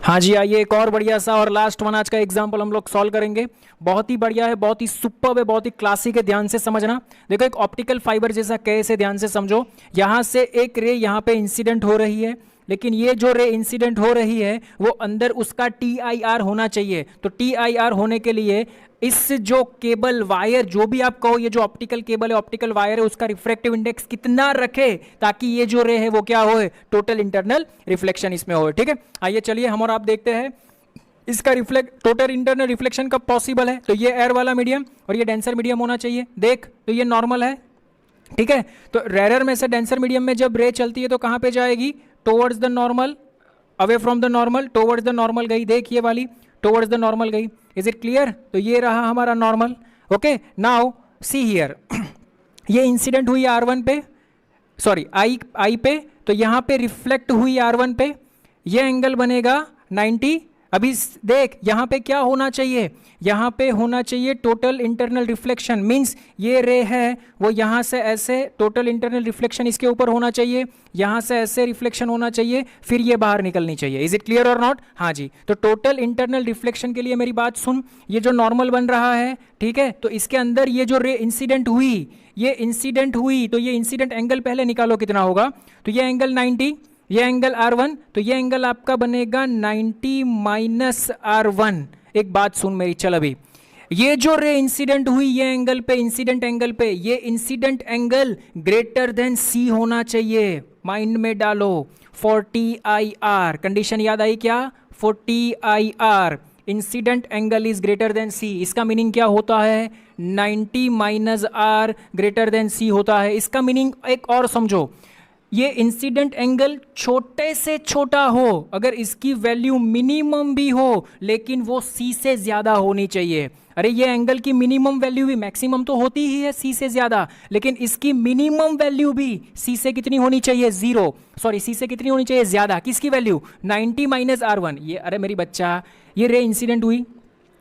हाँ जी, आइए एक और बढ़िया सा और लास्ट वन आज का एग्जाम्पल हम लोग सॉल्व करेंगे। बहुत ही बढ़िया है, बहुत ही सुपर्ब है, बहुत ही क्लासिक है, ध्यान से समझना। देखो एक ऑप्टिकल फाइबर जैसा कैसे, ध्यान से समझो। यहाँ से एक रे यहाँ पे इंसिडेंट हो रही है, लेकिन ये जो रे इंसिडेंट हो रही है वो अंदर उसका TIR होना चाहिए। तो TIR होने के लिए इस जो केबल वायर, जो भी आप कहो, ये जो ऑप्टिकल केबल है, ऑप्टिकल वायर है, उसका रिफ्रैक्टिव इंडेक्स कितना रखे ताकि ये जो रे है वो क्या हो? टोटल इंटरनल रिफ्लेक्शन इसमें हो। ठीक है, आइए चलिए हम और आप देखते हैं इसका टोटल इंटरनल रिफ्लेक्शन कब पॉसिबल है। तो ये एयर वाला मीडियम और ये डेंसर मीडियम होना चाहिए। देख, तो ये नॉर्मल है, ठीक है। तो रेयर में से डेंसर मीडियम में जब रे चलती है तो कहाँ पे जाएगी? Towards the normal, away from the normal, towards the normal गई। देख ये वाली टुवर्ड्स द नॉर्मल गई। Is it clear? तो ये रहा हमारा normal. Okay, now see here, ये इंसिडेंट हुई R1 पे, सॉरी आई पे, तो यहाँ पे रिफ्लेक्ट हुई R1 पे, ये एंगल बनेगा 90। अभी देख यहाँ पे क्या होना चाहिए? यहाँ पे होना चाहिए टोटल इंटरनल रिफ्लेक्शन, मींस ये रे है वो यहाँ से ऐसे टोटल इंटरनल रिफ्लेक्शन इसके ऊपर होना चाहिए, यहाँ से ऐसे रिफ्लेक्शन होना चाहिए, फिर ये बाहर निकलनी चाहिए। इज इट क्लियर और नॉट? हाँ जी। तो टोटल इंटरनल रिफ्लेक्शन के लिए मेरी बात सुन, ये जो नॉर्मल बन रहा है, ठीक है, तो इसके अंदर ये जो रे इंसिडेंट हुई, ये इंसिडेंट हुई, तो ये इंसिडेंट एंगल पहले निकालो कितना होगा। तो ये एंगल 90, ये एंगल R1, तो ये एंगल आपका बनेगा 90 माइनस R1। एक बात सुन मेरी, चल अभी ये जो रे इंसिडेंट हुई ये एंगल पे, इंसिडेंट एंगल पे, ये incident angle greater than C होना चाहिए। माइंड में डालो 40 IR, कंडीशन याद आई क्या? 40 IR, incident angle is greater than C। इसका मीनिंग क्या होता है? 90 minus R greater than C होता है। इसका मीनिंग एक और समझो, ये इंसिडेंट एंगल छोटे से छोटा हो, अगर इसकी वैल्यू मिनिमम भी हो, लेकिन वो C से ज्यादा होनी चाहिए। अरे ये एंगल की मिनिमम वैल्यू भी, मैक्सिमम तो होती ही है C से ज्यादा, लेकिन इसकी मिनिमम वैल्यू भी C से कितनी होनी चाहिए? 0, सॉरी C से कितनी होनी चाहिए? ज्यादा। किसकी वैल्यू? 90 minus R1। ये, अरे मेरी बच्चा, ये रे इंसिडेंट हुई,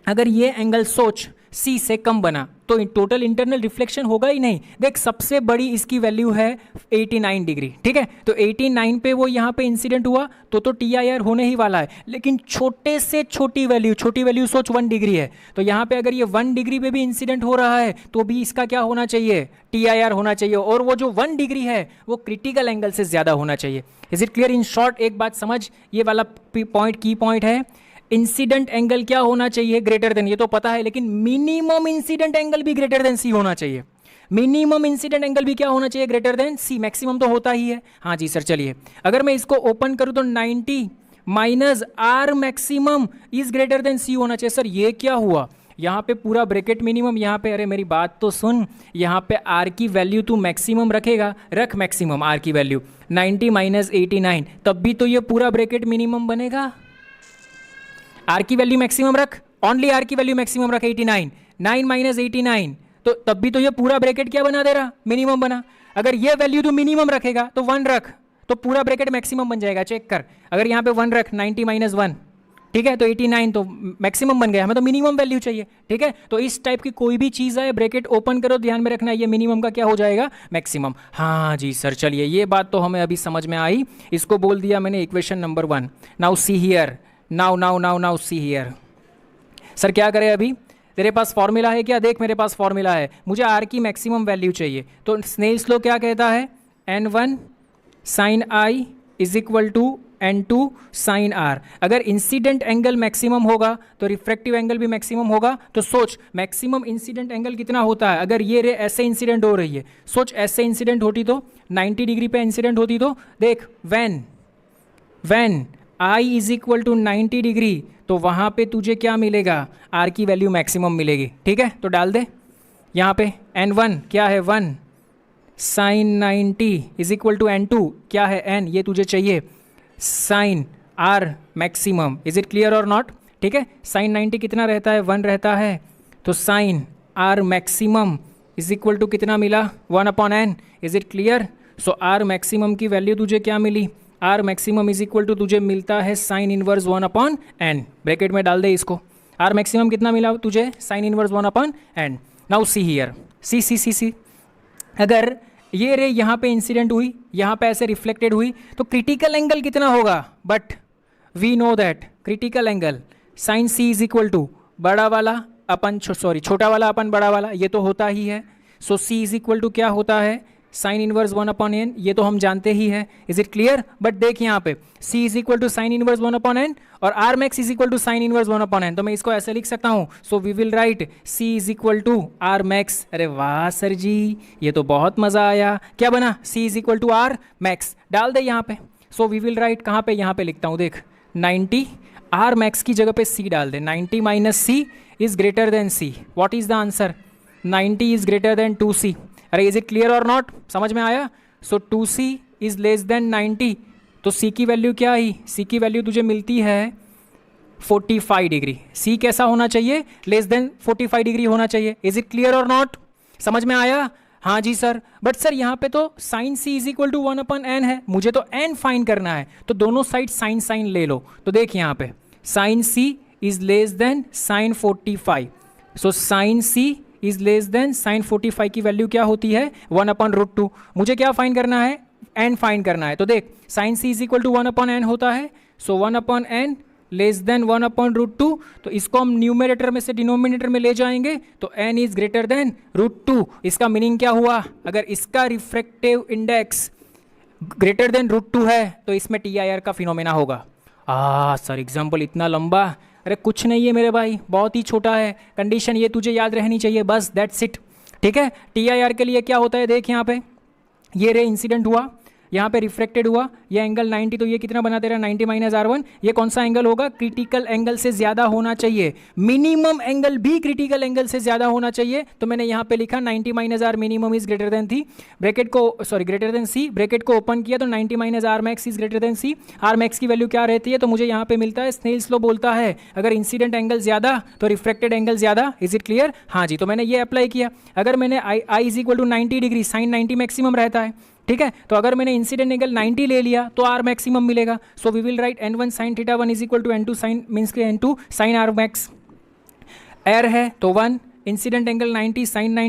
अगर ये एंगल सोच C से कम बना तो टोटल इंटरनल रिफ्लेक्शन होगा ही नहीं। देख सबसे बड़ी इसकी वैल्यू है 89 डिग्री, ठीक है, तो 89 पे वो यहाँ पे इंसिडेंट हुआ तो TIR होने ही वाला है, लेकिन छोटे से छोटी वैल्यू सोच 1 डिग्री है, तो यहाँ पे अगर ये 1 डिग्री पे भी इंसिडेंट हो रहा है तो भी इसका क्या होना चाहिए? TIR होना चाहिए, और वो जो 1 डिग्री है वो क्रिटिकल एंगल से ज़्यादा होना चाहिए। Is it clear? In short एक बात समझ, ये वाला पॉइंट की पॉइंट है, इंसिडेंट एंगल क्या होना चाहिए? ग्रेटर देन, ये तो पता है, लेकिन मिनिमम इंसिडेंट एंगल भी ग्रेटर देन C होना चाहिए। मिनिमम इंसिडेंट एंगल भी क्या होना चाहिए? Greater than C। मैक्सिमम तो होता ही है। हाँ जी सर, चलिए अगर मैं इसको ओपन करूं तो 90 minus R maximum is greater than C होना चाहिए। सर ये क्या हुआ? यहाँ पे पूरा ब्रैकेट मिनिमम, यहाँ पे, अरे मेरी बात तो सुन, यहाँ पे R की वैल्यू तू मैक्सिमम रखेगा, रख मैक्सिमम R की वैल्यू 90 माइनस 89, तब भी तो ये पूरा ब्रैकेट मिनिमम बनेगा। R की वैल्यू मैक्सिमम रख, ओनली R की वैल्यू मैक्सिमम रख 89, 9 माइनस 89, तो तब भी तो ये पूरा ब्रैकेट क्या बना दे रहा? मिनिमम बना। अगर ये वैल्यू तो मिनिमम रखेगा तो 1 रख, तो पूरा ब्रैकेट मैक्सिमम बन जाएगा। चेक कर, अगर यहाँ पे 1 रख, 90 माइनस 1, ठीक है, तो 89 तो मैक्सिमम बन गया, हमें तो मिनिमम वैल्यू चाहिए, ठीक है। तो इस टाइप की कोई भी चीज़ आए, ब्रैकेट ओपन करो, ध्यान में रखना ये मिनिमम का क्या हो जाएगा? मैक्सिमम। हाँ जी सर, चलिए ये बात तो हमें अभी समझ में आई, इसको बोल दिया मैंने equation number 1। Now see here, now see here. Sir क्या करें अभी? तेरे पास फॉर्मूला है क्या? देख मेरे पास फॉर्मूला है, मुझे R की मैक्सिमम वैल्यू चाहिए, तो स्नेल्स लॉ क्या कहता है? N1 sine I is equal to N2 sine R। अगर इंसिडेंट एंगल मैक्सिमम होगा तो रिफ्रैक्टिव एंगल भी मैक्सिमम होगा। तो सोच मैक्सिमम इंसिडेंट एंगल कितना होता है? अगर ये रे ऐसे इंसिडेंट हो रही है, सोच ऐसे इंसिडेंट होती तो 90 डिग्री पे इंसिडेंट होती तो देख, when I is equal to 90 degree, तो वहाँ पे तुझे क्या मिलेगा, आर की वैल्यू मैक्सिमम मिलेगी। ठीक है, तो डाल दे यहाँ पे N1 क्या है 1 sign 90 is equal to N2 क्या है N, ये तुझे चाहिए sine R maximum. Is it clear और नॉट? ठीक है, साइन 90 कितना रहता है 1 रहता है, तो sine R maximum is equal to कितना मिला 1/n। Is it clear? So R maximum की वैल्यू तुझे क्या मिली, R maximum is equal to तुझे मिलता है साइन इनवर्स 1/n। ब्रैकेट में डाल दे इसको, आर मैक्सिमम कितना मिला तुझे, sine inverse 1/n। Now see here, see अगर ये रे यहाँ पे इंसिडेंट हुई, यहाँ पे ऐसे रिफ्लेक्टेड हुई, तो क्रिटिकल एंगल कितना होगा, but we know that critical angle sine C is equal to बड़ा वाला अपन छोटा वाला अपन बड़ा वाला, ये तो होता ही है। सो सी इज इक्वल टू क्या होता है, साइन इनवर्स 1/n, ये तो हम जानते ही है। Is it clear? बट देख यहाँ पे c is equal to sine inverse 1/n और R max is equal to sine inverse 1/n, तो मैं इसको ऐसे लिख सकता हूँ। So we will write c is equal to R max. अरे वाह सर जी, ये तो बहुत मजा आया। क्या बना, c is equal to R max, डाल दे यहाँ पे। सो वी विल राइट कहाँ पे, यहाँ पे लिखता हूँ देख 90, आर मैक्स की जगह पे c डाल दे। 90 minus c is greater than c। What is the answer, 90 is greater then 2c। अरे इज इट क्लियर और नॉट, समझ में आया? सो 2c इज लेस देन 90, तो c की वैल्यू क्या आई, c की वैल्यू तुझे मिलती है 45 डिग्री। c कैसा होना चाहिए, लेस देन 45 डिग्री होना चाहिए। इज इट क्लियर और नॉट, समझ में आया? हाँ जी सर, बट सर यहाँ पे तो sine c is equal to 1/n है, मुझे तो n फाइंड करना है, तो दोनों साइड साइन ले लो। तो देख यहाँ पे sine c is less than sine 45, so sine c is less than sine 45 की वैल्यू क्या होती है 1/√2। मुझे क्या फाइंड करना है, n फाइंड करना है। तो देख sine c is equal to 1/n होता है, सो 1/n लेस देन 1/√2, तो इसको हम न्यूमरेटर में से डिनोमिनेटर में ले जाएंगे, तो n इज ग्रेटर देन √2। इसका मीनिंग क्या हुआ, अगर इसका रिफ्रैक्टिव इंडेक्स ग्रेटर देन √2 है तो इसमें TIR का फिनोमेना होगा। सर एग्जाम्पल इतना लंबा, अरे कुछ नहीं है मेरे भाई, बहुत ही छोटा है। कंडीशन ये तुझे याद रहनी चाहिए, बस दैट्स इट। ठीक है, TIR के लिए क्या होता है, देख यहाँ पे ये रे इंसिडेंट हुआ, यहाँ पे रिफ्रेक्टेड हुआ, ये एंगल 90, तो ये कितना बना दे रहा है 90 माइनस R1। ये कौन सा एंगल होगा, क्रिटिकल एंगल से ज़्यादा होना चाहिए, मिनिमम एंगल भी क्रिटिकल एंगल से ज़्यादा होना चाहिए। तो मैंने यहाँ पे लिखा 90 minus R minimum is greater then थी, ब्रैकेट को ग्रेटर देन C, ब्रैकेट को ओपन किया तो 90 minus R max is greater than C। R max की वैल्यू क्या रहती है, तो मुझे यहाँ पे मिलता है, स्नेल्स लॉ बोलता है अगर इंसिडेंट एंगल ज़्यादा तो रिफ्रेक्टेड एंगल ज़्यादा। Is it clear? हाँ जी, तो मैंने ये अप्लाई किया। अगर मैंने I is equal to 90 degree, sine 90 maximum रहता है, ठीक है, तो अगर मैंने इंसिडेंट एंगल 90 ले लिया तो आर मैक्सिमम मिलेगा। So we will write n1 sin θ1 is equal to n2 sine means के n2 sign R max. Air है तो 1, इंसिडेंट एंगल 90 साइन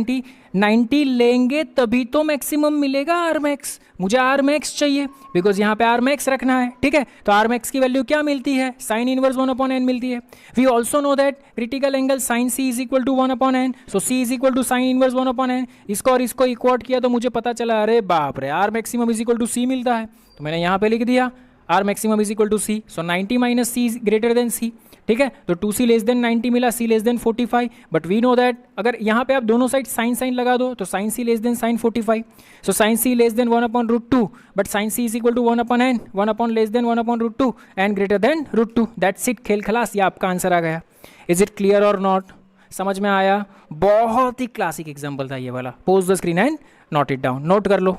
90 लेंगे तभी तो मैक्सिमम मिलेगा आर मैक्स। मुझे आर मैक्स चाहिए बिकॉज यहाँ पे आर मैक्स रखना है। ठीक है, तो आर मैक्स की वैल्यू क्या मिलती है, साइन इनवर्स 1/n मिलती है। We also know that critical angle sine c is equal to 1/n, so c is equal to sine inverse 1/n। इसको और इसको इक्वट किया तो मुझे पता चला, अरे बाप रे, R maximum is equal to c मिलता है, तो मैंने यहाँ पे लिख दिया R maximum is equal to c। So 90 minus c is greater than c। ठीक है, तो 2c लेस देन 90 मिला, c less than 45, but we know that अगर यहाँ पे आप दोनों साइड साइन लगा दो तो sine c less than sine 45, so sine c less than 1/√2, but sine c is equal to 1/n, 1 less than 1/√2 and greater than √2। That's it, खेल खलास, ये आपका आंसर आ गया। इज इट क्लियर और नॉट, समझ में आया? बहुत ही क्लासिक एग्जाम्पल था ये वाला। Pose the screen and note it down, note कर लो।